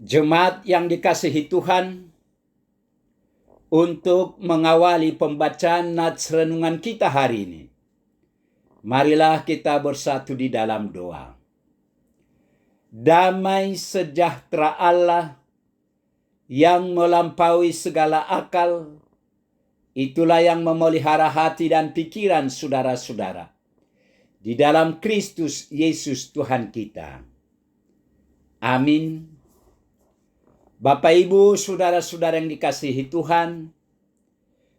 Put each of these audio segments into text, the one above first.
Jemaat yang dikasihi Tuhan, untuk mengawali pembacaan nats renungan kita hari ini, marilah kita bersatu di dalam doa. Damai sejahtera Allah yang melampaui segala akal, itulah yang memelihara hati dan pikiran saudara-saudara di dalam Kristus Yesus Tuhan kita. Amin. Bapak, Ibu, saudara-saudara yang dikasihi Tuhan,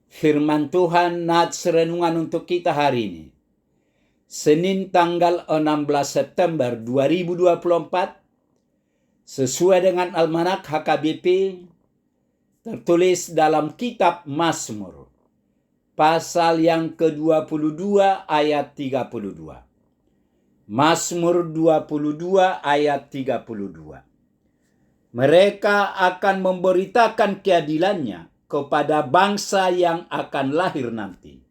firman Tuhan nats renungan untuk kita hari ini, Senin tanggal 16 September 2024, sesuai dengan Almanak HKBP, tertulis dalam kitab Mazmur, pasal yang ke-22 ayat 32. Mazmur 22 ayat 32. Mereka akan memberitakan keadilannya kepada bangsa yang akan lahir nanti,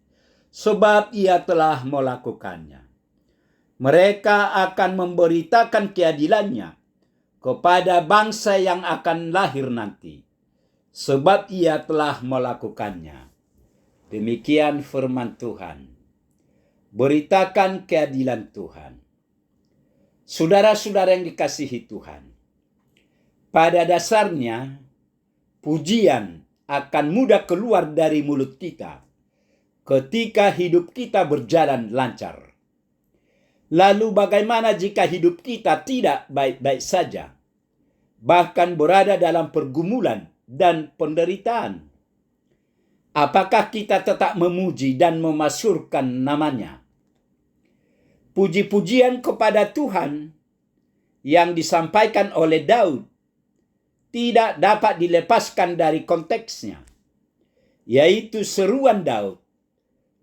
sebab ia telah melakukannya. Mereka akan memberitakan keadilannya kepada bangsa yang akan lahir nanti, sebab ia telah melakukannya. Demikian firman Tuhan. Beritakan keadilan Tuhan. Saudara-saudara yang dikasihi Tuhan, pada dasarnya, pujian akan mudah keluar dari mulut kita ketika hidup kita berjalan lancar. Lalu bagaimana jika hidup kita tidak baik-baik saja, bahkan berada dalam pergumulan dan penderitaan? Apakah kita tetap memuji dan memasyurkan namanya? Puji-pujian kepada Tuhan yang disampaikan oleh Daud tidak dapat dilepaskan dari konteksnya, yaitu seruan Daud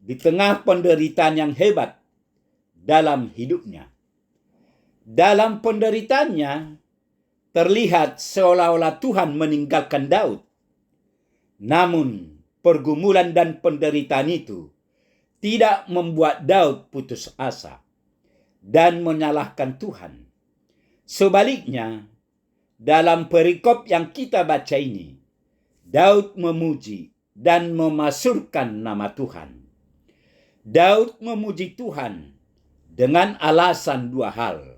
di tengah penderitaan yang hebat dalam hidupnya. Dalam penderitaannya, terlihat seolah-olah Tuhan meninggalkan Daud. Namun, pergumulan dan penderitaan itu tidak membuat Daud putus asa dan menyalahkan Tuhan. Sebaliknya, dalam perikop yang kita baca ini, Daud memuji dan memasyurkan nama Tuhan. Daud memuji Tuhan dengan alasan dua hal.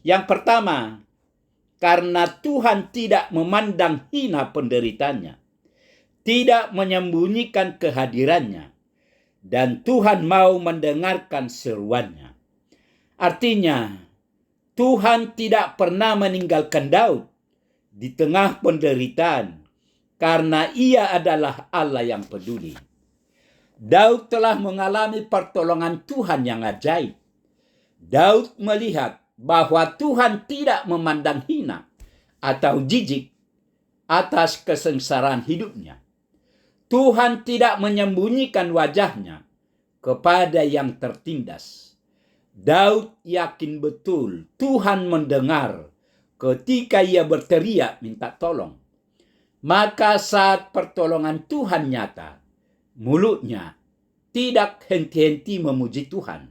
Yang pertama, karena Tuhan tidak memandang hina penderitaannya, tidak menyembunyikan kehadirannya, dan Tuhan mau mendengarkan seruannya. Artinya, Tuhan tidak pernah meninggalkan Daud di tengah penderitaan karena ia adalah Allah yang peduli. Daud telah mengalami pertolongan Tuhan yang ajaib. Daud melihat bahwa Tuhan tidak memandang hina atau jijik atas kesengsaraan hidupnya. Tuhan tidak menyembunyikan wajahnya kepada yang tertindas. Daud yakin betul Tuhan mendengar ketika ia berteriak minta tolong. Maka saat pertolongan Tuhan nyata, mulutnya tidak henti-henti memuji Tuhan.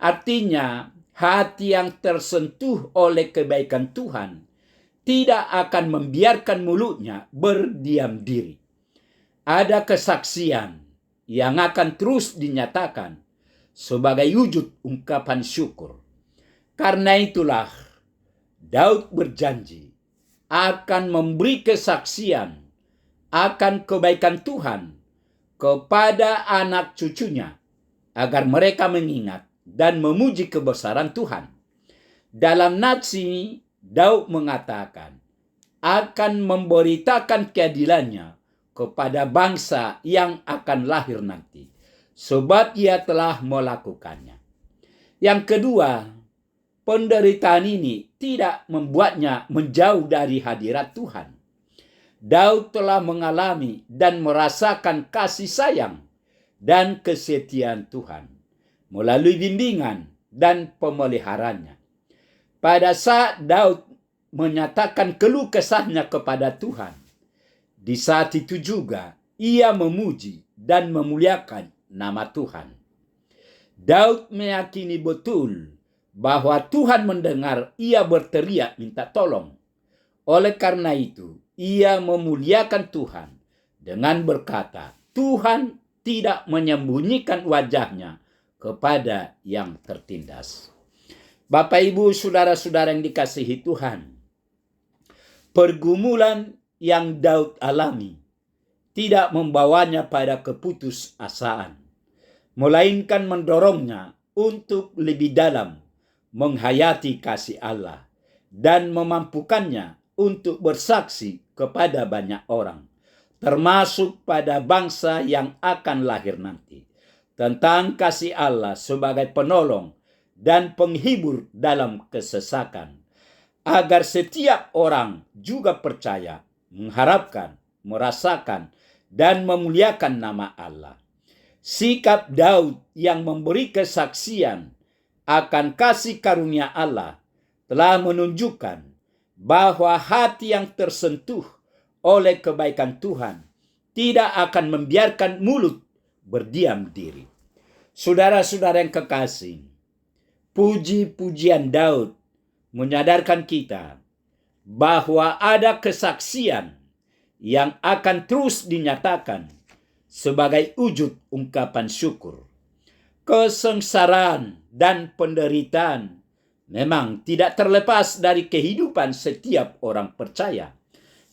Artinya, hati yang tersentuh oleh kebaikan Tuhan tidak akan membiarkan mulutnya berdiam diri. Ada kesaksian yang akan terus dinyatakan sebagai wujud ungkapan syukur. Karena itulah Daud berjanji akan memberi kesaksian akan kebaikan Tuhan kepada anak cucunya agar mereka mengingat dan memuji kebesaran Tuhan. Dalam nats ini Daud mengatakan akan memberitakan keadilannya kepada bangsa yang akan lahir nanti, sebab ia telah melakukannya. Yang kedua, penderitaan ini tidak membuatnya menjauh dari hadirat Tuhan. Daud telah mengalami dan merasakan kasih sayang dan kesetiaan Tuhan melalui bimbingan dan pemeliharaannya. Pada saat Daud menyatakan keluh kesahnya kepada Tuhan, di saat itu juga ia memuji dan memuliakan nama Tuhan. Daud meyakini betul bahwa Tuhan mendengar ia berteriak minta tolong. Oleh karena itu, ia memuliakan Tuhan dengan berkata, Tuhan tidak menyembunyikan wajahnya kepada yang tertindas. Bapak, Ibu, saudara-saudara yang dikasihi Tuhan, pergumulan yang Daud alami tidak membawanya pada keputusasaan, melainkan mendorongnya untuk lebih dalam menghayati kasih Allah dan memampukannya untuk bersaksi kepada banyak orang, termasuk pada bangsa yang akan lahir nanti, tentang kasih Allah sebagai penolong dan penghibur dalam kesesakan, agar setiap orang juga percaya, mengharapkan, merasakan, dan memuliakan nama Allah. Sikap Daud yang memberi kesaksian akan kasih karunia Allah telah menunjukkan bahwa hati yang tersentuh oleh kebaikan Tuhan tidak akan membiarkan mulut berdiam diri. Saudara-saudara yang kekasih, puji-pujian Daud menyadarkan kita bahwa ada kesaksian yang akan terus dinyatakan sebagai wujud ungkapan syukur. Kesengsaraan dan penderitaan memang tidak terlepas dari kehidupan setiap orang percaya.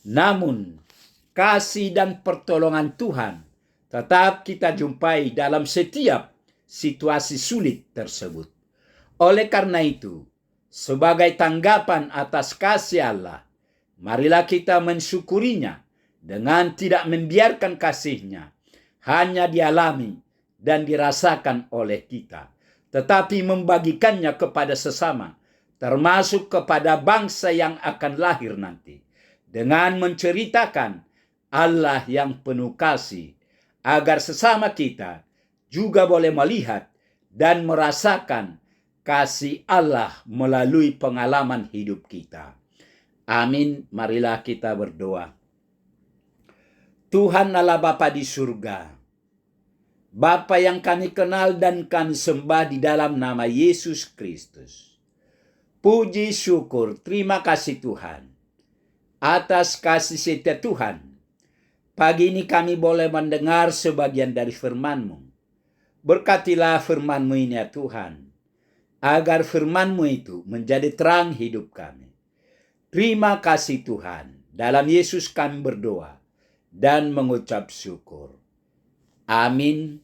Namun, kasih dan pertolongan Tuhan tetap kita jumpai dalam setiap situasi sulit tersebut. Oleh karena itu, sebagai tanggapan atas kasih Allah, marilah kita mensyukurinya dengan tidak membiarkan kasih-Nya hanya dialami dan dirasakan oleh kita, tetapi membagikannya kepada sesama, termasuk kepada bangsa yang akan lahir nanti, dengan menceritakan Allah yang penuh kasih, agar sesama kita juga boleh melihat dan merasakan kasih Allah melalui pengalaman hidup kita. Amin. Marilah kita berdoa. Tuhan Allah Bapa di surga, Bapa yang kami kenal dan kami sembah di dalam nama Yesus Kristus. Puji syukur, terima kasih Tuhan atas kasih setia Tuhan. Pagi ini kami boleh mendengar sebagian dari firman-Mu. Berkatilah firman-Mu ini ya Tuhan, agar firman-Mu itu menjadi terang hidup kami. Terima kasih Tuhan. Dalam Yesus kami berdoa dan mengucap syukur. Amin.